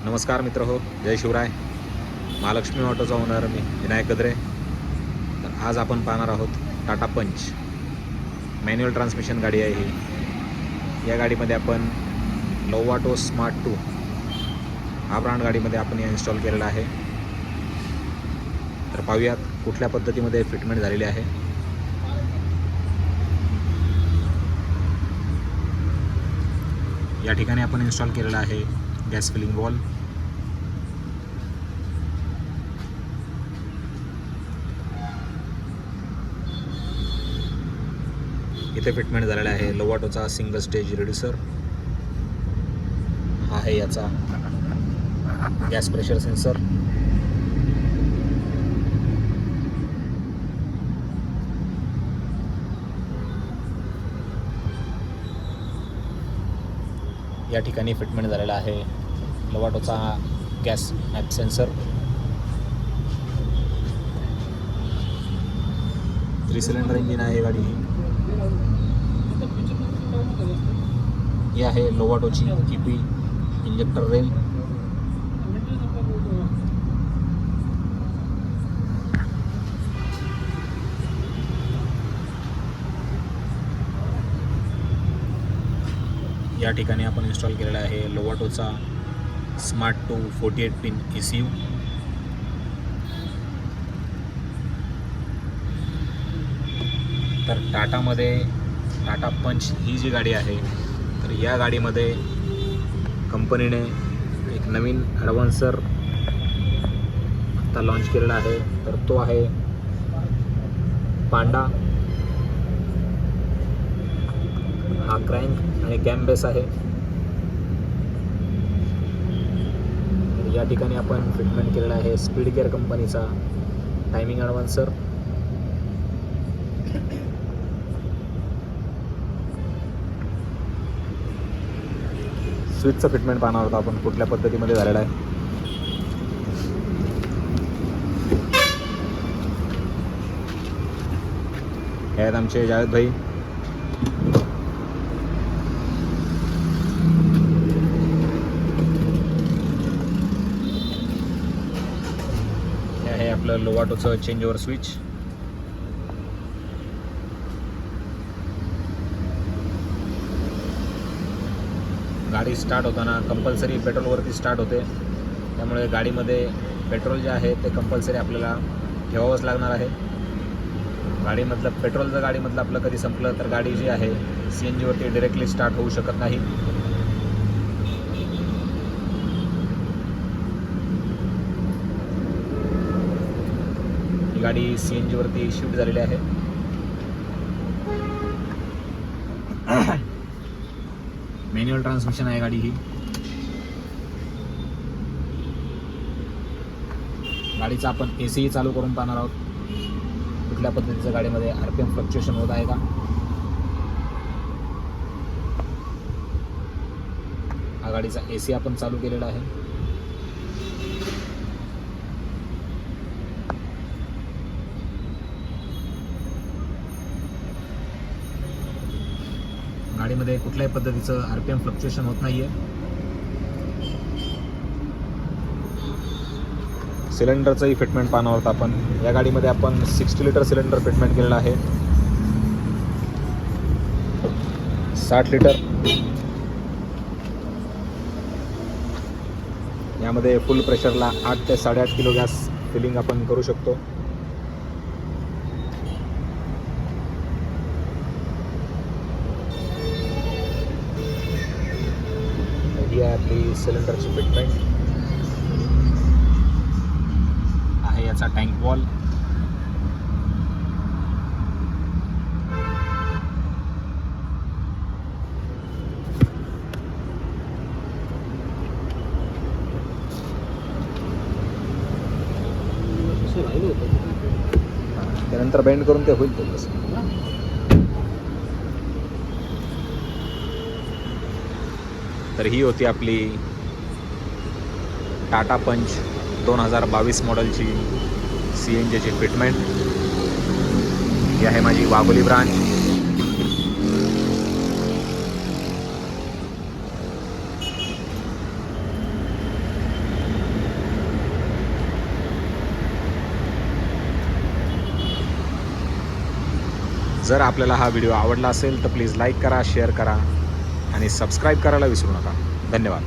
नमस्कार मित्र हो, जय शिवराय. महालक्ष्मी ऑटोचा ओनर मी विनायक गद्रे. तर आज आपण पाहणार आहोत टाटा पंच. मॅन्युअल ट्रान्समिशन गाडी आहे ही. या गाडीमध्ये आपण लोवाटो स्मार्ट 2 हा ब्रँड गाडीमध्ये आपण या इन्स्टॉल केलेला आहे. तर पाहूयात कुठल्या पद्धतीमध्ये फिटमेंट झालेली आहे. या ठिकाणी आपण इन्स्टॉल केलेला आहे गॅस फिलिंग वॉल. इथे फिटमेंट झालेला आहे लोवाटोचा सिंगल स्टेज रिड्युसर. हा आहे याचा गॅस प्रेशर सेन्सर. या ठिकाणी फिटमेंट झालेला आहे लोवाटोचा gas app sensor. 3 cylinder engine आहे गाडी ही. ही आहे लोवाटोची EP इंजेक्टर रेल. या ठिकाणी आपण इन्स्टॉल केलेला आहे लोवाटोचा स्मार्ट 2 48 पिन ECU. तर टाटा पंच ही जी गाडी आहे, तर या गाडीमध्ये कंपनीने एक नवीन ॲडव्हान्सर आता लॉन्च केलेला आहे. तर तो आहे पांडा. हा क्रँक आणि कॅम बेस आहे. या ठिकाणी आपण फिटमेंट केलेला आहे स्पीड केअर कंपनीचा टायमिंग ॲडव्हान्सर. स्विचचं फिटमेंट पाहणार होतो आपण कुठल्या पद्धतीमध्ये झालेला आहे. हे आहेत आमचे जावेद भाई. हे आहे आपलं लोवाटोचं चेंज ओव्हर स्विच. गाडी स्टार्ट होताना कंपल्सरी पेट्रोलवरती स्टार्ट होते. त्यामुळे गाडीमध्ये पेट्रोल जे आहे ते कंपल्सरी आपल्याला ठेवावंच लागणार आहे. पेट्रोल जर गाडीमधलं आपलं कधी संपलं तर गाडी जी आहे CNGवरती डिरेक्टली स्टार्ट होऊ शकत नाही. ही गाडी CNGवरती शिफ्ट झालेली आहे. मॅन्युअल ट्रान्समिशन आहे गाडी ही. गाडीचा आपण AC चालू करून पाहणार आहोत कुठल्या पद्धतीचं गाडीमध्ये RPM फ्लक्च्युएशन होत आहे का. हा गाडीचा AC आपण चालू केलेला आहे. गाडीमध्ये कुठल्याही पद्धतीचं RPM फ्लक्च्युएशन होत नाहीये. सिलेंडरचंही फिटमेंट पाहणार आहोत आपण. या गाडीमध्ये आपण 60 लिटर सिलेंडर फिटमेंट केलेलं आहे. 60 लिटर. यामध्ये फुल प्रेशरला 8 ते 8.5 किलो गॅस फिलिंग आपण करू शकतो. ही आहे आपली सिलेंडरची फिटमेंट. आहे याचा टँक वॉल. त्यानंतर बेंड करून ते होईल ते तसं. तर ही होती आपली टाटा पंच 2022 मॉडेलची CNGची फिटमेंट. ही आहे माझी वाघोली ब्रांच. जर आपल्याला हा व्हिडिओ आवडला असेल तर प्लीज लाईक करा, शेअर करा आणि सबस्क्राईब करायला विसरू नका. धन्यवाद.